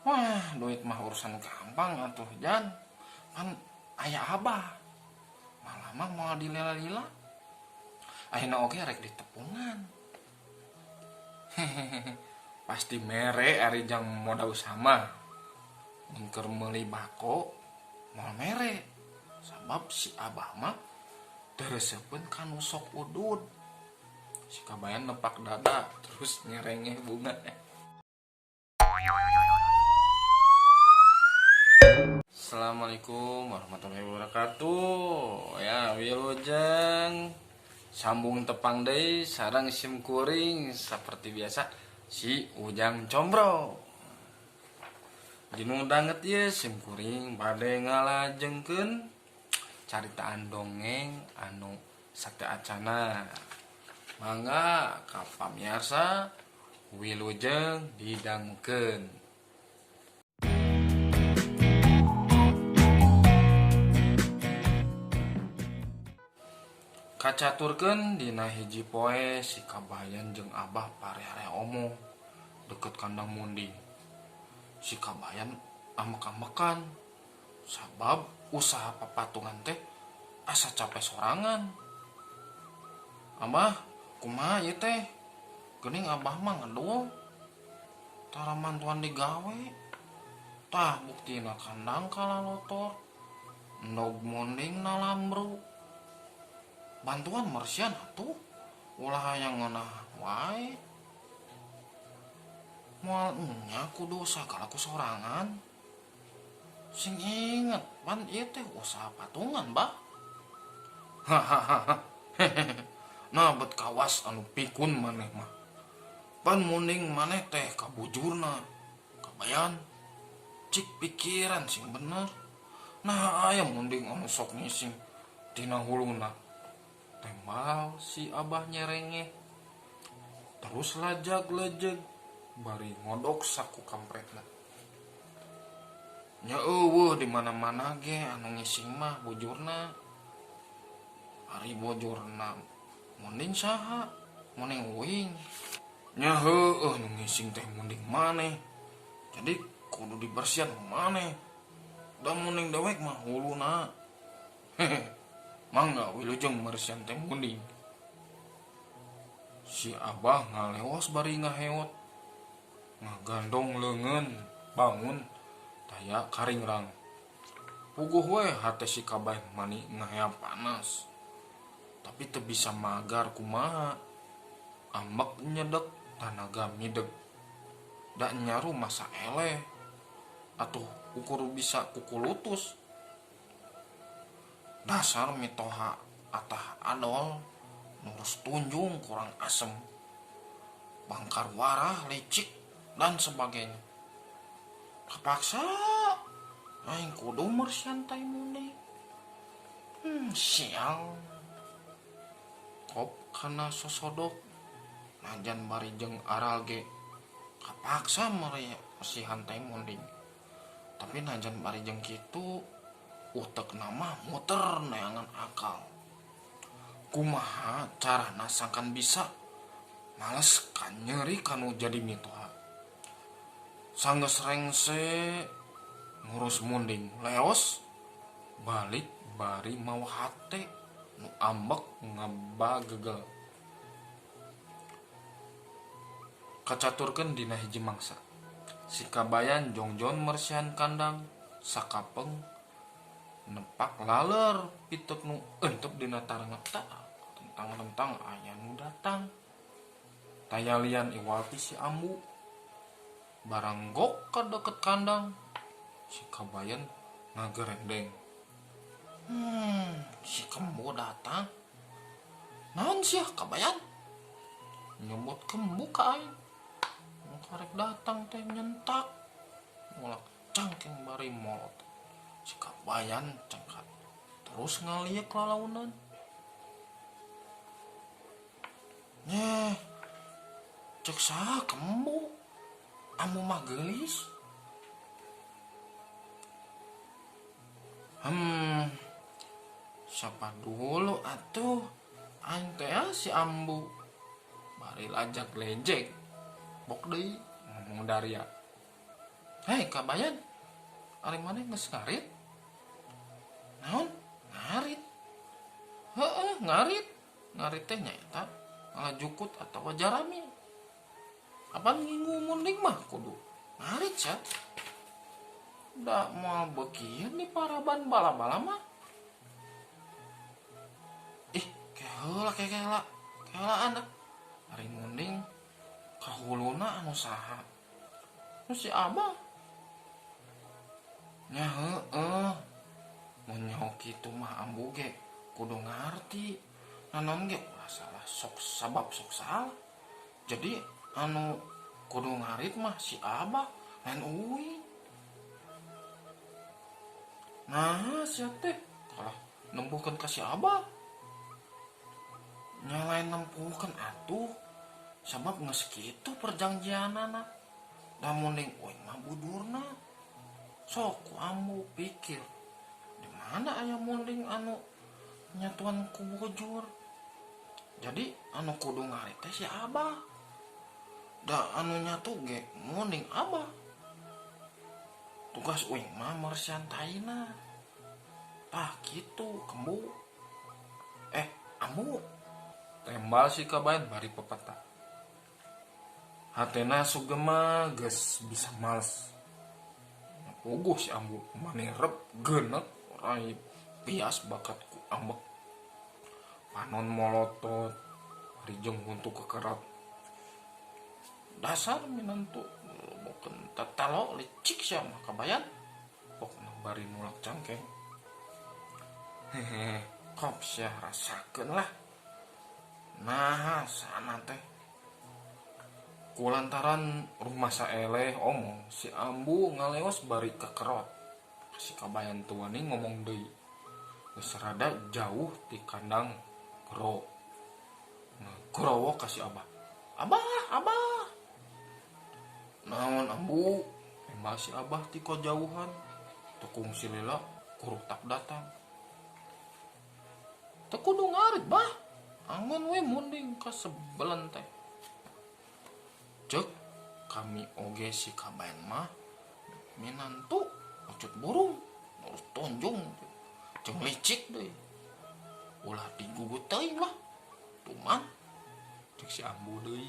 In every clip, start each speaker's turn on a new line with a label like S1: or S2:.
S1: Wah, duit mah urusan gampang atuh Jan. Kan aya abah. Malah mah mau dilila-lila. Ayeuna oge rek ditepungan. Pasti mere ari jang modal sama. Nyingker meuli bako moal mere. Sabab si abah mah tereuseupkeun kanu sok udud. Si kabayan nepak dada terus nyerengeh bunga. Assalamualaikum warahmatullahi wabarakatuh. Ya, wilujeng sambung tepang deui sareng sim kuring seperti biasa si Ujang Combro. Dinu danget ye sim kuring bade ngalajengkeun caritaan dongeng anu sate acana. Mangga ka pamirsa wilujeng didangkeun. Kacaturkeun dina hiji poe si kabayan jeung abah parehare omong deket kandang munding. Si kabayan amek-amekan sabab usaha papatungan teh asa capek sorangan. Abah, kumaha ieu teh? Geuning abah mah ngedul. Tara mantuan digawe. Tah buktina kandang kalalotor. Endog monding nalambru. Bantuan marsian atuh. Ulah hayang ngeunah wae. Moal nya kudu sakalaku sorangan. Sing inget pan ieu teh usaha patungan, Bah. Hahaha. Nah, bet kawas anu pikun maneh mah. Pan munding maneh teh kabujurna. Kabayan cik pikiran sing bener. Nah, aya munding anu sok ngising tina huluna. Tembal si abah nyerengeh. Terus lajag-lejeg bari ngodok saku kampretna. Nya eueuh di mana-mana ge anu ngising mah bujurna. Ari bujurna munding saha? Munding uing. Nya heueuh nu ngising teh munding maneh. Jadi kudu dibersihan maneh. Da munding dewek mah huluna. Mangga wilujeng marsian teh munding. Si abah ngaleos bari ngaheot. Ngagandong leungeun bangun taya karingrang. Puguh we hate si kabayan mani ngaheam panas. Tapi teu bisa magar kumaha. Ambek nyedek tanaga mideg. Da nyaru masa eleh. Atuh ukur bisa kukulutus. Dasar mitoha atah adol nurus tunjung kurang asem. Bangkar warah licik dan sebagainya. Kepaksa aing kudu marsian tai munding. Sial. Kop kana sosodok najan bari jeung aral ge kapaksa marsihan tai munding. Tapi najan bari jeung kitu utek nama muter neangan akal. Kumaha carana sangkan bisa males kan nyeri kanu jadi mitoha. Sanggeus rengse ngurus munding leos balik bari mawa hate nu ambek ngabagegel. Kacaturkeun dina hiji mangsa si kabayan jongjon marsihan kandang sakapeng nepak laler pitek nu entep dina tarangeta tentang aya nu datang. Tayalian iwal ti si ambu barang gok ka deket kandang si kabayan ngagerendeng. Si kembu datang. Naon sih kabayan? Nyebut kembu ka aing. Nu karek datang teh nyentak. Mulak cangking bari molot. Si kabayan cengkat terus ngaliek lalaunan. Cek saha kembu amu mah geulis. Siapa dulu atuh aing teh si ambu bari lajak lejek bok deui ngomong daria. Hei kabayan, ari maneh geus ngarit? Naon? Ngarit? Heeh, ngarit. Ngarit teh nyaeta ngajukut atawa jarami. Apaan ngingu munding mah kudu ngarit sia. Da moal beukieu di paraban bala-bala mah. Ih, keheula keheula. Kehelaan dah. Ari munding kahuluna anu saha? Nu si Abah. Nya heueuh. Mun nyaho kitu mah ambu ge kudu ngarti. Nanon ge ulah salah sok sabab sok salah. Jadi anu kudu ngarit mah si Abah lain uing. Nah, sia teh kalah nempuhkeun ka si Abah. Nya lain nempuhkeun atuh. Sabab geus kitu perjanjianana. Da munding uing mah budurna. Sok ku ambu pikir. Di mana aya munding anu nyatuan ku bujur. Jadi anu kudu ngarit teh si Abah. Da anu nyatu ge munding Abah. Tugas uing mah mersantaina. Tah kitu kembu. Ambu. Tembal si kabayan bari pepatah. Hatena sugema geus bisa males. Puguh si ambu manirep geunek rai pias bakat ku ambek. Panon molotot rijeng untuk kekerat. Dasar minantu bukan tatalo licik sia mah kabayan. Pokna bari nulak cangkeng. Hehe, kop sia rasakeun lah. Nah, sana teh. Kulantaran rumah saeleh omong si ambu ngaleos bari kekerot. Si kabayan tuani ngomong deui. Geus rada jauh ti kandang gero. Nah, gerowo ka si Abah. Abah. Naon ambu? Embah si Abah ti kajauhan. Tekung si Lila kuruk tak datang. Teu kudu ngarit bah. Angon we munding ka sebelen teh. Cek kami oge si kabayan mah minantu ucut burung nurus tonjong jeung licik deui. Ulah digugut teuing lah. Tuman cek si ambu deui.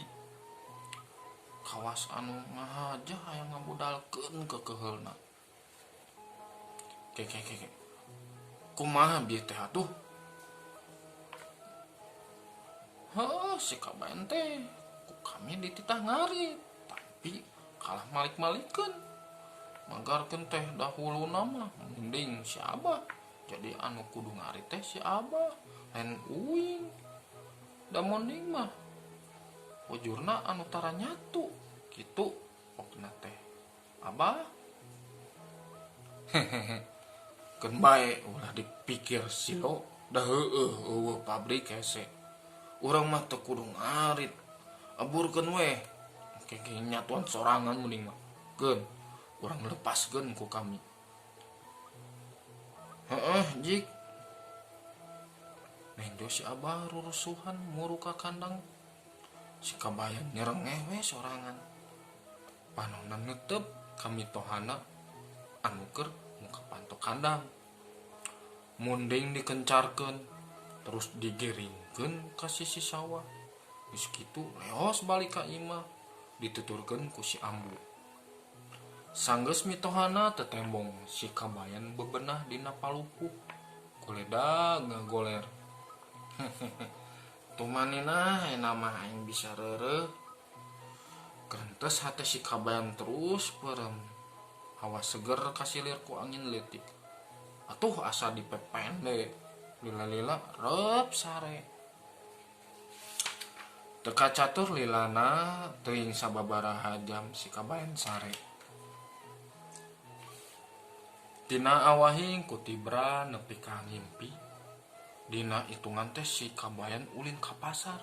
S1: Kawas anu ngahaja hayang ngabudalkeun ke keheulna. Ke. Kumaha bieu teh atuh? Heuh, si kabayan teh ku kami dititah ngarit, tapi kalah malik-malikeun. Magarkeun teh dahuluna mah mending si Abah. Jadi anu kudu ngarit teh si Abah, lain uing. Da mending mah wujurna anu tara nyatu kitu pokna teh Abah. Hehehe. Keun bae ulah dipikir silo da heueuh pabrik hese. Urang mah teu kudu ngarit. Aburkeun we. Keke nyatuan sorangan mending mah. Keun urang lepaskeun ku kami. Heeh, jik. Nengdo si Abah rurusuhan muru ka kandang. Si kabayan nyerengeh we sorangan. Panonna neuteup kami tohana anu keur muka pantok kandang. Munding dikencarkeun terus digiringkeun ka sisi sawah. Geus kitu leos balik ka imah dituturkeun ku si ambu. Sanggeus mitohana tetembong si kabayan bebenah dina palupuh. Goleda ngagoler. Tumanina ena mah aing bisa reureuh. Kerentes hate si kabayan terus perem. Hawa seger kasilir ku angin leutik. Atuh asa dipepen deui. Lila-lila reup sare. Teka catur lilana teuing sababaraha jam si kabayan sare. Tina awahing kutibra nepi ka ngimpi. Dina hitungan teh si kabayan ulin ka pasar.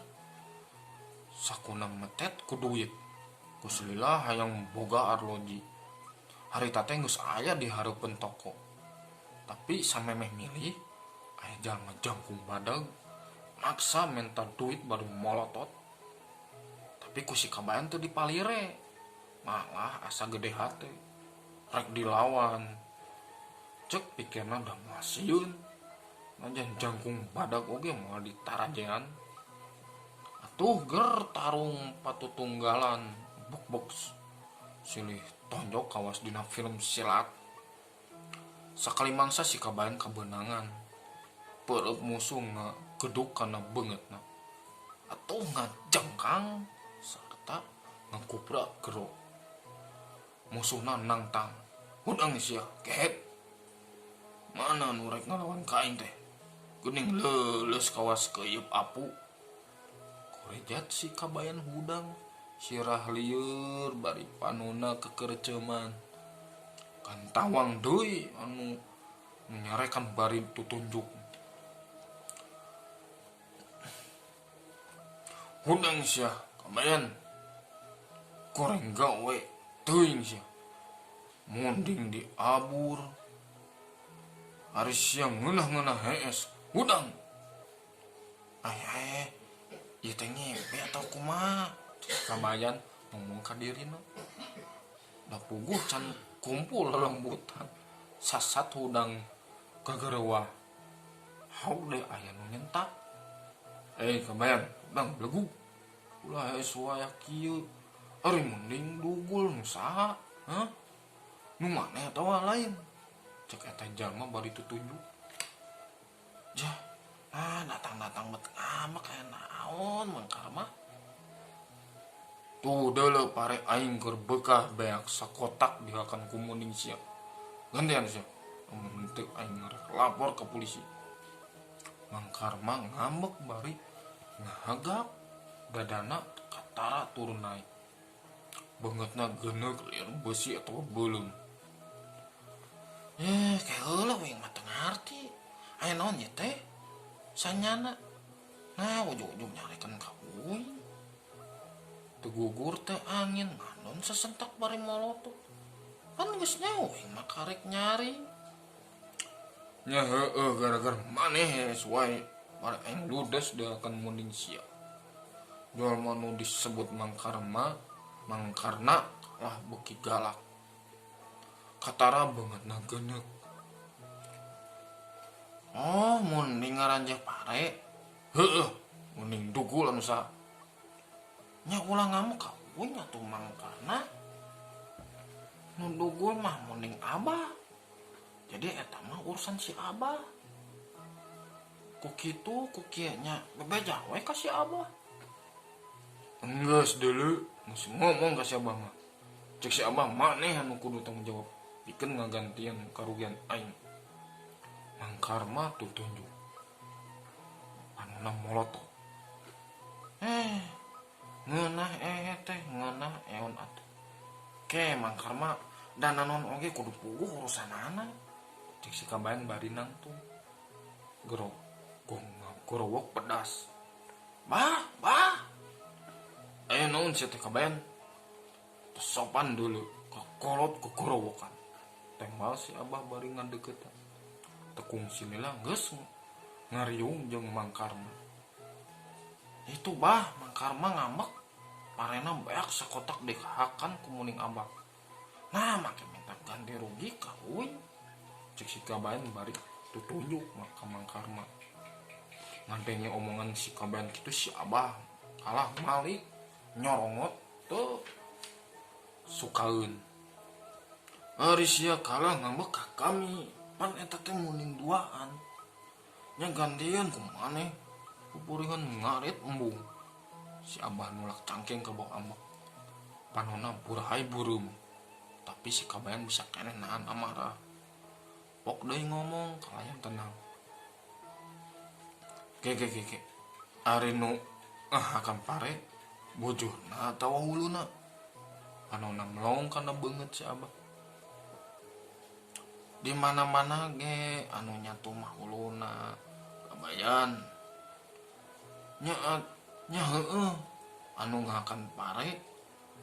S1: Sakuna metet ku duit. Ku Lila hayang boga arloji. Harita teh geus aya di hareupeun toko. Tapi samemeh milih aya jalma jangkung badag maksa minta duit baru molotot. Tapi ku si kabayan teu dipalire. Malah asa gede hate. rek dilawan. Cek pikirna da masieun. Najan jangkung badag oge moal ditarajean. Atuh ger tarung patutunggalan box silih tonjok kawas dina film silat. Sakali mangsa si kabayan kebenangan. Perep musuhna geduk kana beungeutna. Atuh ngajengkang sarta ngakuprak gerok. Musuhna nangtang. Hudang sia kehet. Mana nu rek ngalawan ka aing teh? Geuning leuleus kawas keuyeub apu. Korejat si kabayan hudang sirah lieur bari panuna kekereceman. Kantawang deui anu nyarekan bari tutunjuk. Hudang sia kabayan goreng gawe teuing sia. Munding di abur. Hari siang ngeunah-ngeunah hees. Hudang. Ay, ieu teh ngepe atau kumaha? Kabayan ngomong ka dirina. Da puguh can kumpul lembutan. Sasat hudang gagareuwah. Hauk deui aya nu nyentak. Kabayan, hudang belegu. Ulah hees waya kieu. Ari mending dugul nu saha? Hah? Nu maneh atawa lain? Cek eta jalma bari tutunjuk. Jah, datang-datang bet ngamak aya naon mangkar mah. Tuh deuleu pare aing keur beukah beak sakotak dihakan ku munding sia. Gantian sia. Mun teu aing rek lapor ke polisi. Mangkar mah ngambek bari ngahagap dadana katara turun naik. Beungeutna geuneuk lieur beusi atawa beulem. Kayak heula wing mah teu ngarti. Aya naon ieu teh? Sanyana. Nah, ujug-ujug nyarekeun ka uing. Teu gugur teh angin, naon sasentak bari molotot. Kan geus nyawa wing mah karek nyari. Nya heueuh gara-gara maneh wae bari aing ludes deakeun munding sia. Jalma nu disebut mangkarna lah beuki galak. Katara beungeutna geuneuk. Oh, munding ngaranjeh pare. Heueuh, munding dugul anu saha. Nya ulah ngamuk ka uing atuh mangkarna. Nu dugul mah munding abah. Jadi eta mah urusan si abah. Ku kitu ku kieu nya bebeja we ka si abah. Enggeus deuleu, geus ngomong ka si abah mah. Cek si abah maneh anu kudu tanggung jawab. Pikeun ngagantian karugian aing. Mangkar mah tutunjuk. Anuna molotot. Ngeunah teh ngeunah eon atuh. Ke mangkar mah dan nanon oge kudu puguh urusanana. Cek si kabayan bari nangtung. Gorowok pedas. Bah. Naon sia teh kabayan? Sopan dulu kekolot ke gorowokan. Tembal si abah bari ngadeukeut. Tekung sinila geus ngariung jeung mangkar mah. Itu bah mangkar mah ngambek. Parena beak sakotak dikahakan ku muning abah. Nah, make minta ganti rugi ka uing. Cek si kabayan bari tutunjuk maka mangkar mah. Ngandenge omongan si kabayan kitu si abah kalah malik nyorongot tuh sukaeun. Ari sia kalah ngambek ka kami. Pan eta teh munding duaan. Nya gantian ku maneh. Pupuringan ngarit embung. Si abah nulak cangking ke bawah ambek. Panona burahay bureum. Tapi si kabayan bisa keneh nahan amarah. Pok deui ngomong kalayan tenang. Ke. Ari nu akan pare bojona atawa huluna. Panona melong kana beungeut si abah. Di mana-mana ge anu nyatu mah huluna. Kabayan. Nya heueuh anu ngakan pare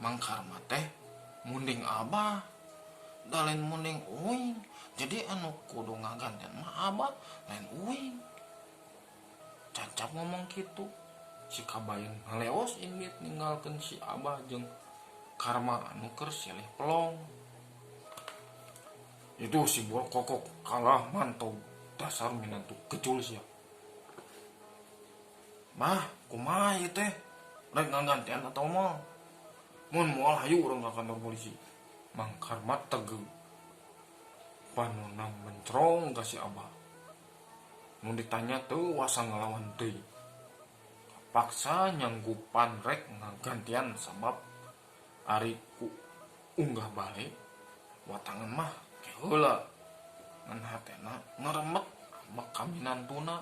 S1: mangkar mah teh munding abah. Da lain munding uing. Jadi anu kudu ngagantian mah abah lain uing. Cancap ngomong kitu. Si kabayan ngaleos inggit ninggalkeun si abah jeung karma anu keur silih pelong. Itu si Borkokok kalah mantau dasar minantu kecul sih ya. Bah, kumaha ieu teh? Rek ngagantian atau mau? Mun moal hayu urang ka kantor polisi. Mang Karmat tege. Panunang mencrong ka si Abah. Mun ditanya teu wasa ngelawan deui. Paksa nyanggupan rek ngagantian sabab ari ku unggah balik watangan mah heula ngan hatena ngaremet mak kaminantuna